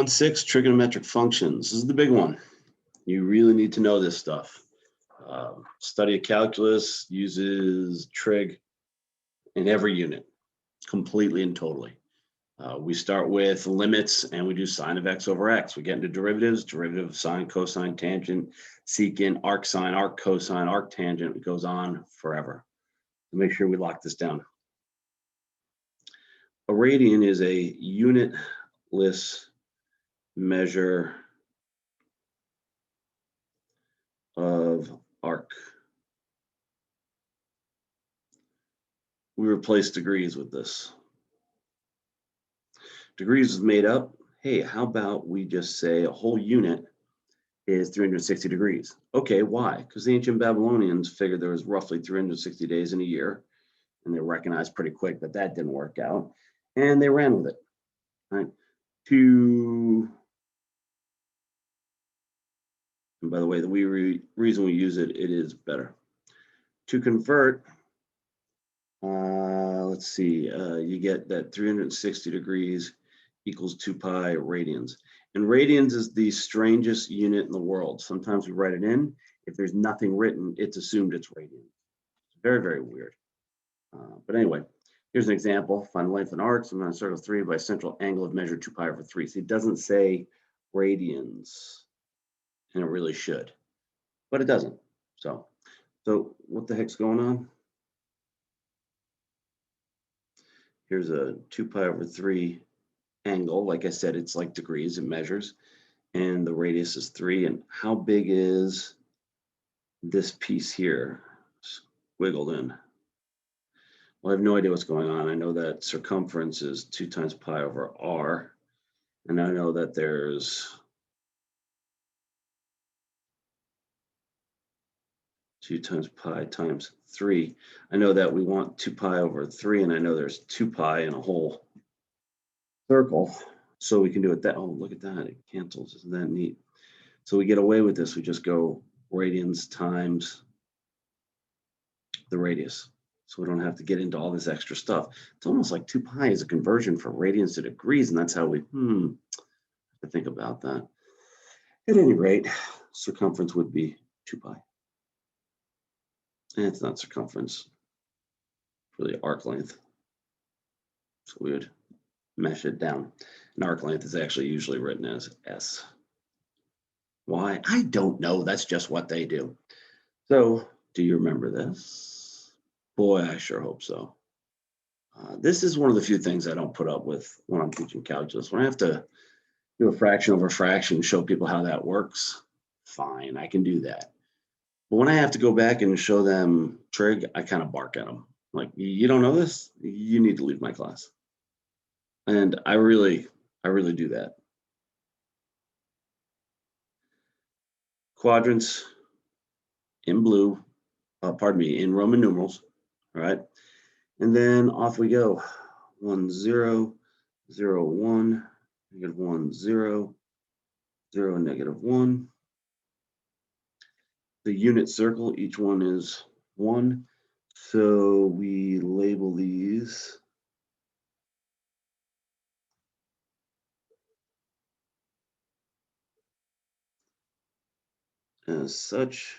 1.6 trigonometric functions. This is the big one. You really need to know this stuff. Study of calculus uses trig in every unit, completely and totally. We start with limits and we do sine of x over x. We get into derivatives, derivative of sine, cosine, tangent, secant, arcsine, arccosine, arctangent. It goes on forever. So make sure we lock this down. A radian is a unitless measure of arc. We replace degrees with this. Degrees is made up. Hey, how about we just say a whole unit is 360 degrees? Okay, why? Because the ancient Babylonians figured there was roughly 360 days in a year, and they recognized pretty quick that that didn't work out, and they ran with it. Right? And by the way, the reason we use it, it is better. To convert, let's see, you get that 360 degrees equals 2 pi radians. And radians is the strangest unit in the world. Sometimes we write it in. If there's nothing written, it's assumed it's radians. It's very, very weird. But anyway, here's an example. Find the length of an arc. So I'm going to circle 3 by central angle of measure 2 pi over 3. See, it doesn't say radians, and it really should, but it doesn't. So what the heck's going on? Here's a 2 pi over 3 angle. Like I said, it's like degrees, it measures, and the radius is 3. And how big is this piece here? Squiggled in. Well, I have no idea what's going on. I know that circumference is 2 times pi over r, and I know that there's 2 times pi times 3. I know that we want 2 pi over 3, and I know there's 2 pi in a whole circle. So we can do it that, oh, look at that, it cancels, isn't that neat? So we get away with this, we just go radians times the radius. So we don't have to get into all this extra stuff. It's almost like 2 pi is a conversion from radians to degrees, and that's how we, have to think about that. At any rate, circumference would be 2 pi. And it's not circumference, really arc length. So we would mesh it down. And arc length is actually usually written as S. Why? I don't know. That's just what they do. So do you remember this? Boy, I sure hope so. This is one of the few things I don't put up with when I'm teaching calculus. When I have to do a fraction over fraction, show people how that works, fine, I can do that. But when I have to go back and show them trig, I kind of bark at them. Like, you don't know this? You need to leave my class. And I really do that. Quadrants in blue, in Roman numerals, all right? And then off we go. 1, 0, 0, 1, -1, 0, 0, -1. The unit circle, each one is 1. So we label these as such.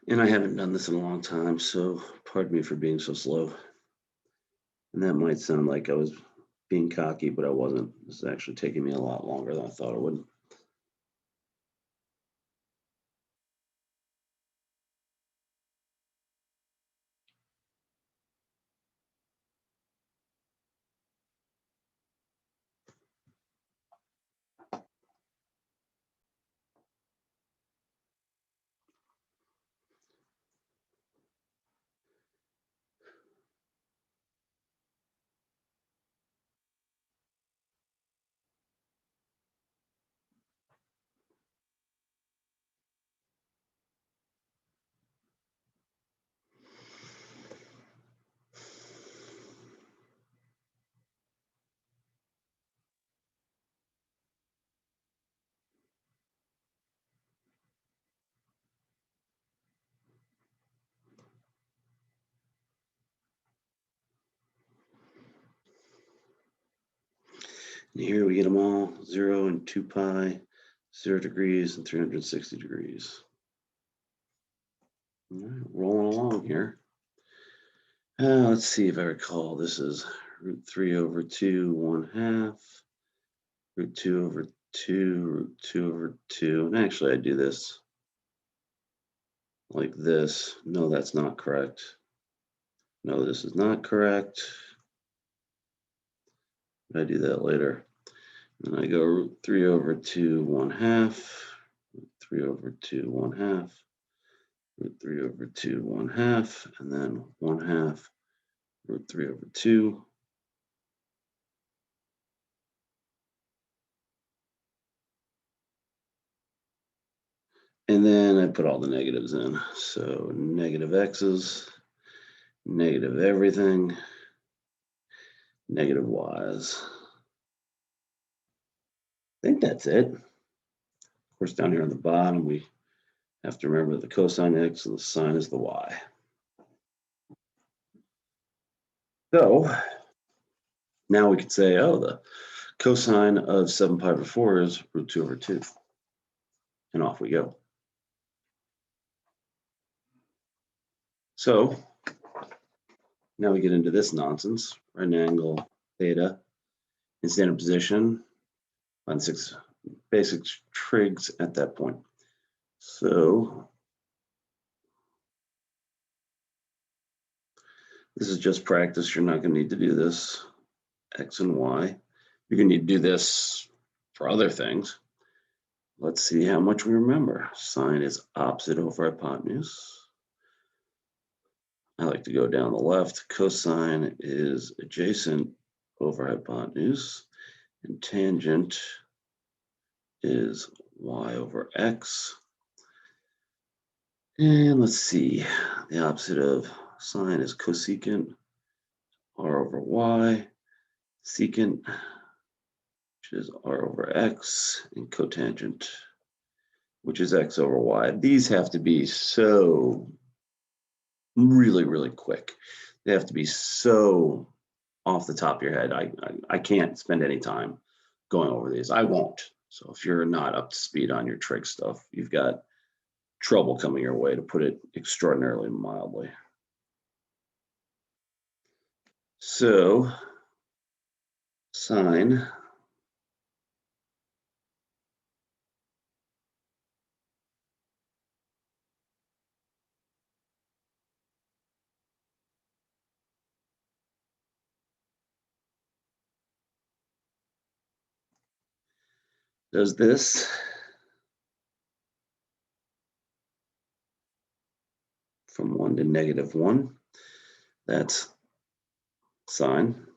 And I haven't done this in a long time, so pardon me for being so slow. And that might sound like I was being cocky, but I wasn't. This is actually taking me a lot longer than I thought it would. And here we get them all, 0 and 2 pi, 0 degrees and 360 degrees. All right, rolling along here. Let's see if I recall. This is root 3 over 2, 1/2, root 2 over 2, root 2 over 2. And actually, I do this like this. No, that's not correct. No, this is not correct. I do that later. And I go root 3 over 2, 1/2, root 3 over 2, 1/2, root 3 over 2, 1/2, and then 1/2 root 3 over 2. And then I put all the negatives in. So negative x's, negative everything, negative y's. I think that's it. Of course, down here on the bottom, we have to remember the cosine x and the sine is the y. So now we could say, oh, the cosine of 7 pi over 4 is root 2 over 2. And off we go. So now we get into this nonsense. Right angle theta in standard position on 6 basic trigs at that point. So this is just practice. You're not going to need to do this, x and y. You're going to need to do this for other things. Let's see how much we remember. Sine is opposite over hypotenuse. I like to go down the left. Cosine is adjacent over hypotenuse. And tangent is y over x. And let's see, the opposite of sine is cosecant, r over y. Secant, which is r over x, and cotangent, which is x over y. These have to be so really, really quick. They have to be so off the top of your head. I can't spend any time going over these. I won't. So if you're not up to speed on your trig stuff, you've got trouble coming your way, to put it extraordinarily mildly. So sine does this from 1 to -1. That's sine.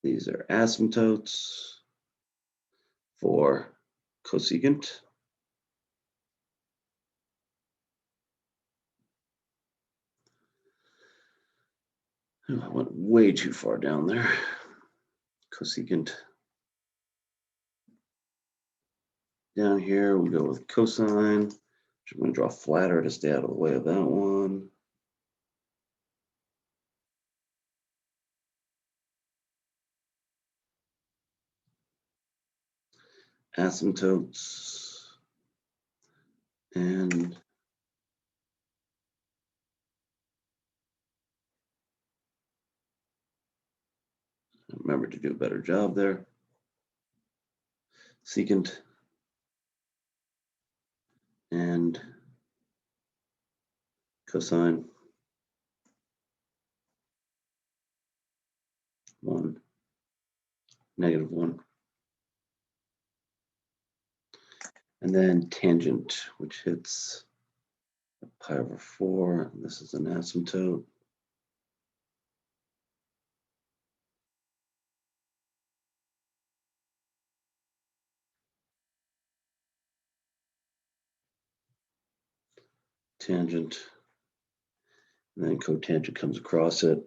These are asymptotes for cosecant. Oh, I went way too far down there. Cosecant. Down here, we go with cosine, which I'm going to draw flatter to stay out of the way of that one. Asymptotes. And remember to do a better job there. Secant. And cosine. 1, -1. And then tangent, which hits pi over 4. This is an asymptote. Tangent. And then cotangent comes across it.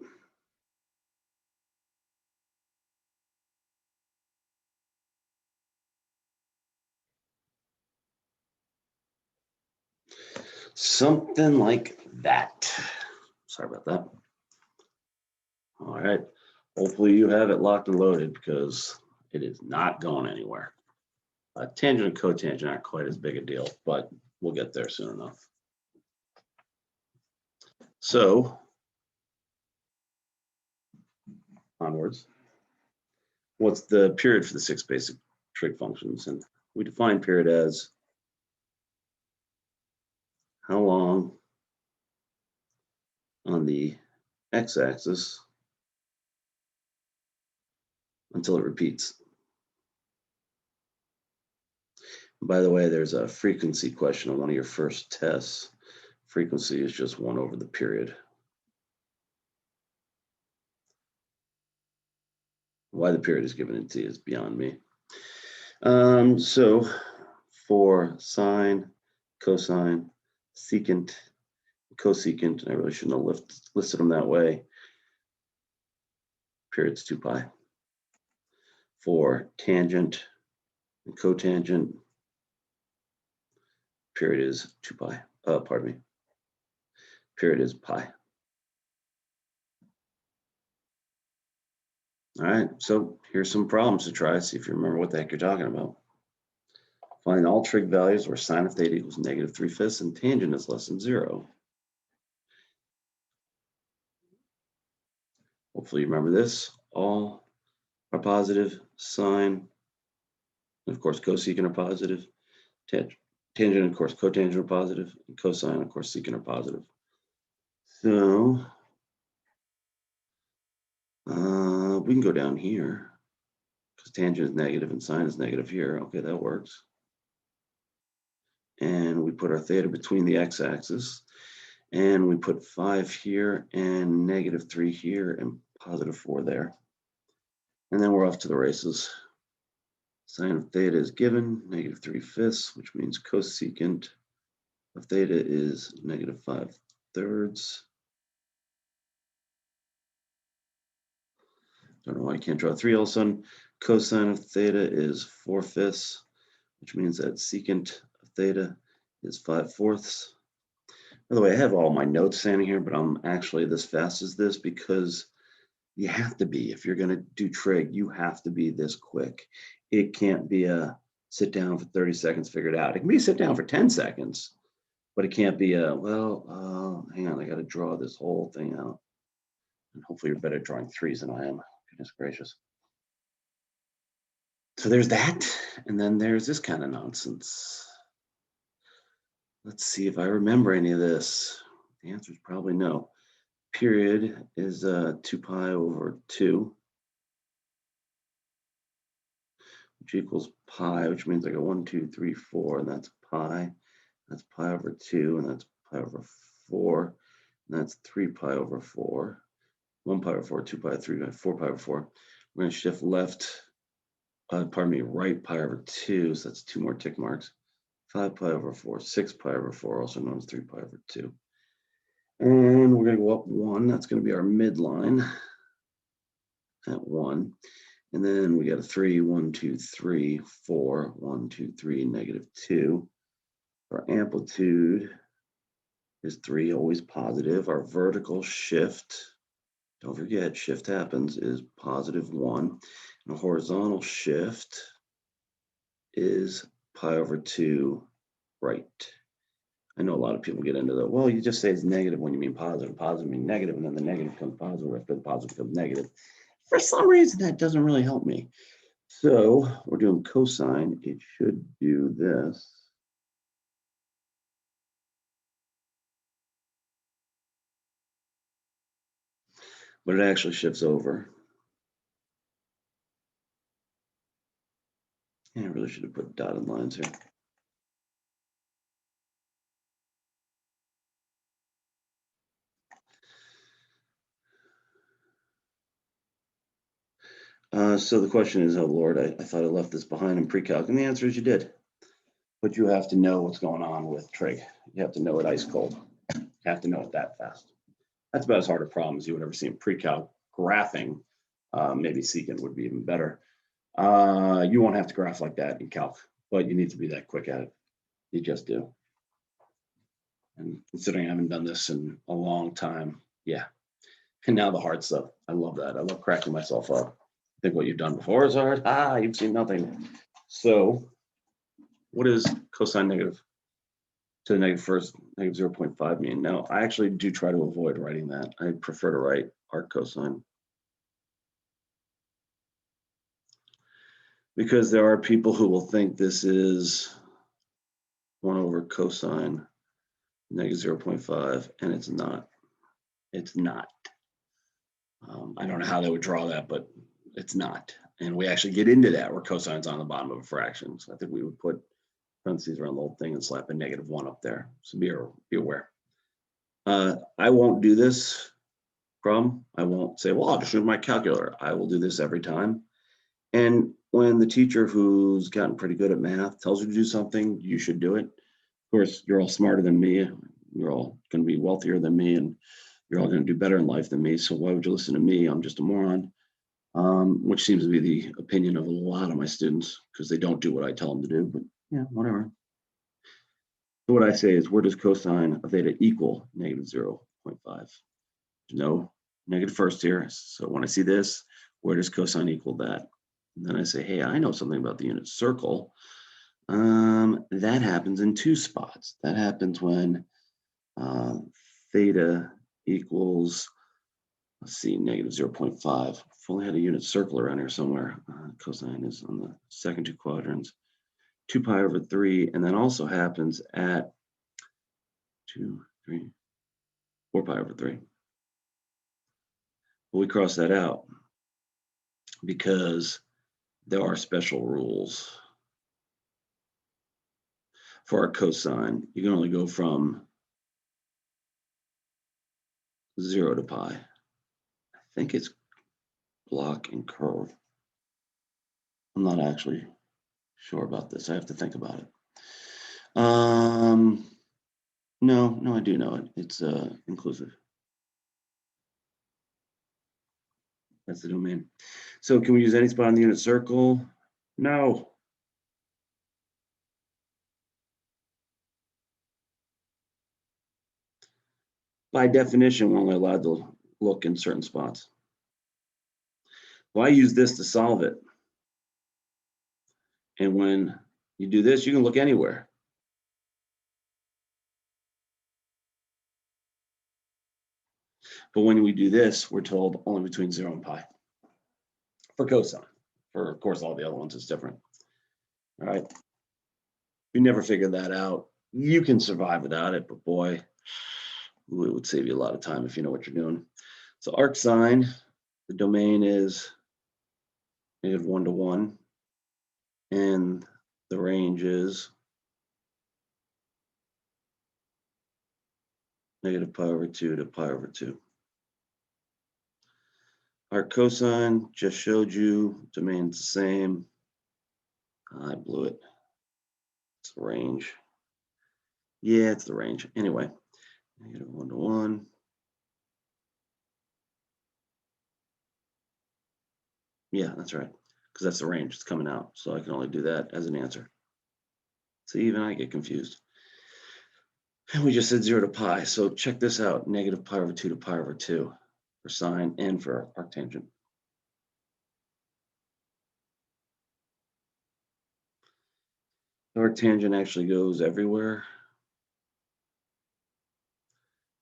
Something like that. Sorry about that. All right. Hopefully you have it locked and loaded because it is not going anywhere. Tangent and cotangent aren't quite as big a deal, but we'll get there soon enough. So onwards. What's the period for the 6 basic trig functions? And we define period as how long on the x-axis until it repeats. By the way, there's a frequency question on one of your first tests. Frequency is just 1 over the period. Why the period is given in T is beyond me. So for sine, cosine, secant, cosecant, and I really shouldn't have listed them that way. Period's 2 pi. For tangent and cotangent, period is 2 pi. Pardon me. Period is pi. All right, so here's some problems to try. See if you remember what the heck you're talking about. Find all trig values where sine of theta equals -3/5 and tangent is less than 0. Hopefully you remember this. All are positive, sine, and of course cosecant are positive, tangent, of course cotangent are positive, and cosine, of course secant are positive. So we can go down here because tangent is negative and sine is negative here. Okay, that works. And we put our theta between the x-axis, and we put 5 here and -3 here and +4 there. And then we're off to the races. Sine of theta is given, -3/5, which means cosecant of theta is -5/3. Don't know why I can't draw 3 all of a sudden. Cosine of theta is 4/5, which means that secant of theta is 5/4. By the way, I have all my notes standing here, but I'm actually this fast as this because you have to be. If you're going to do trig, you have to be this quick. It can't be a sit down for 30 seconds, figure it out. It can be sit down for 10 seconds, but it can't be a, well, hang on, I got to draw this whole thing out. And hopefully you're better at drawing 3s than I am. Goodness gracious. So there's that. And then there's this kind of nonsense. Let's see if I remember any of this. The answer is probably no. Period is 2 pi over 2, which equals pi, which means I got 1, 2, 3, 4, and that's pi. That's pi over 2, and that's pi over 4, and that's 3 pi over 4. 1 pi over 4, 2 pi, 3 pi, 4 pi over 4. We're going to shift right pi over 2, so that's 2 more tick marks. 5 pi over 4, 6 pi over 4, also known as 3 pi over 2. And we're going to go up 1. That's going to be our midline at 1. And then we got a 3, 1, 2, 3, 4, 1, 2, 3, -2. Our amplitude is 3, always positive. Our vertical shift, don't forget, shift happens, is +1. And the horizontal shift is pi over 2 right. I know a lot of people get into the, well, you just say it's negative when you mean positive. Positive means negative, and then the negative becomes positive after the positive becomes negative. For some reason, that doesn't really help me. So we're doing cosine. It should do this. But it actually shifts over. Yeah, I really should have put dotted lines here. So the question is, oh Lord, I thought I left this behind in pre-calc, and the answer is you did. But you have to know what's going on with trig. You have to know it ice cold. You have to know it that fast. That's about as hard a problem as you would ever see in pre-calc. Graphing, maybe secant would be even better. You won't have to graph like that in calc, but you need to be that quick at it. You just do. And considering I haven't done this in a long time, Yeah. And now the hard stuff. I love that. I love cracking myself up. I think what you've done before is hard. You've seen nothing. So what is cosine negative to the negative first, negative 0.5 mean? Now, I actually do try to avoid writing that. I prefer to write arc cosine. Because there are people who will think this is 1 over cosine negative 0.5, and it's not. It's not. I don't know how they would draw that, but it's not. And we actually get into that where cosine's on the bottom of a fraction. So I think we would put parentheses around the whole thing and slap a -1 up there. So be aware. I won't do this problem. I won't say, well, I'll just use my calculator. I will do this every time. And when the teacher who's gotten pretty good at math tells you to do something, you should do it. Of course, you're all smarter than me. You're all going to be wealthier than me, and you're all going to do better in life than me. So why would you listen to me? I'm just a moron, which seems to be the opinion of a lot of my students because they don't do what I tell them to do. But yeah, whatever. So what I say is, where does cosine of theta equal negative 0.5? No negative first here. So when I see this, where does cosine equal that? And then I say, hey, I know something about the unit circle. That happens in 2 spots. That happens when theta equals, let's see, negative 0.5. If only had a unit circle around here somewhere. Cosine is on the second 2 quadrants. 2 pi over 3, and then also happens at 4 pi over 3. But we cross that out because there are special rules for our cosine. You can only go from 0 to pi. I think it's block and curve. I'm not actually sure about this. I have to think about it. No, I do know it. It's inclusive. That's the domain. So can we use any spot on the unit circle? No. By definition, we're only allowed to look in certain spots. Well, I use this to solve it. And when you do this, you can look anywhere. But when we do this, we're told only between 0 and pi for cosine. For, of course, all the other ones, it's different. All right. If you never figured that out, you can survive without it, but boy, it would save you a lot of time if you know what you're doing. So arcsine, the domain is -1 to 1, and the range is negative pi over 2 to pi over 2. Our cosine just showed you, domain's the same. I blew it. It's the range. Yeah, it's the range. Anyway, -1 to 1. Yeah, that's right. Because that's the range. It's coming out. So I can only do that as an answer. So even I get confused. And we just said 0 to pi. So check this out. Negative pi over 2 to pi over 2 for sine and for arctangent. Arctangent actually goes everywhere,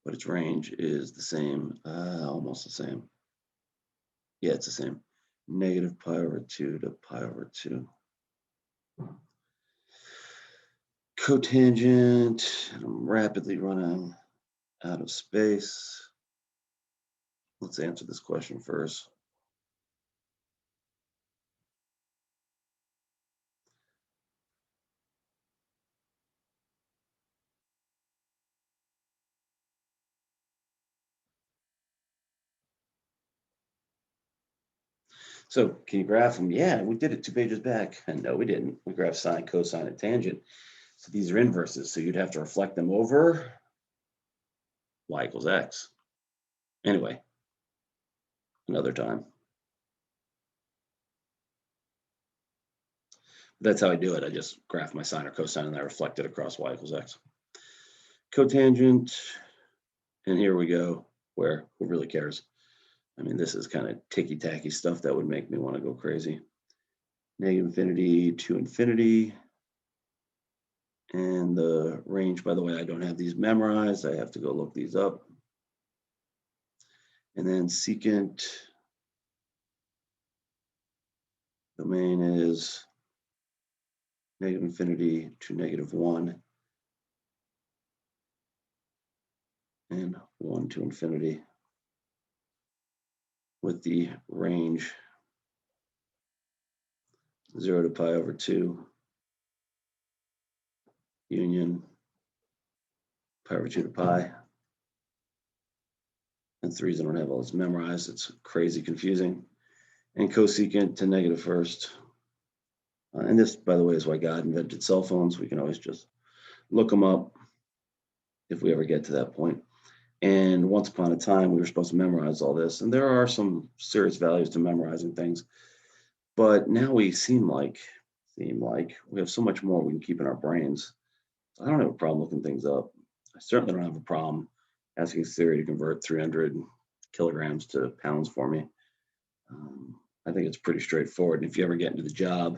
but its range is the same, almost the same. Yeah, it's the same. Negative pi over 2 to pi over 2. Cotangent, and I'm rapidly running out of space. Let's answer this question first. So can you graph them? Yeah, we did it 2 pages back. And no, we didn't. We graphed sine, cosine, and tangent. So these are inverses. So you'd have to reflect them over y equals x. Anyway, another time. That's how I do it. I just graph my sine or cosine and I reflect it across y equals x. Cotangent, and here we go. where who really cares? I mean, this is kind of ticky-tacky stuff that would make me want to go crazy. Negative infinity to infinity. And the range, by the way, I don't have these memorized. I have to go look these up. And then secant domain is negative infinity to -1 and 1 to infinity, with the range 0 to pi over 2 union pi over 2 to pi. That's the reason I don't have all this memorized. It's crazy confusing. And cosecant to -1. And this, by the way, is why God invented cell phones. We can always just look them up if we ever get to that point. And once upon a time, we were supposed to memorize all this. And there are some serious values to memorizing things. But now we seem like we have so much more we can keep in our brains. I don't have a problem looking things up. I certainly don't have a problem asking Siri to convert 300 kilograms to pounds for me. I think it's pretty straightforward. And if you ever get into the job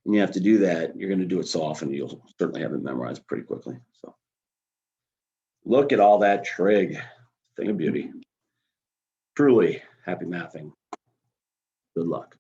and you have to do that, you're going to do it so often, you'll certainly have it memorized pretty quickly. So look at all that trig, thing of beauty. Truly happy mathing. Good luck.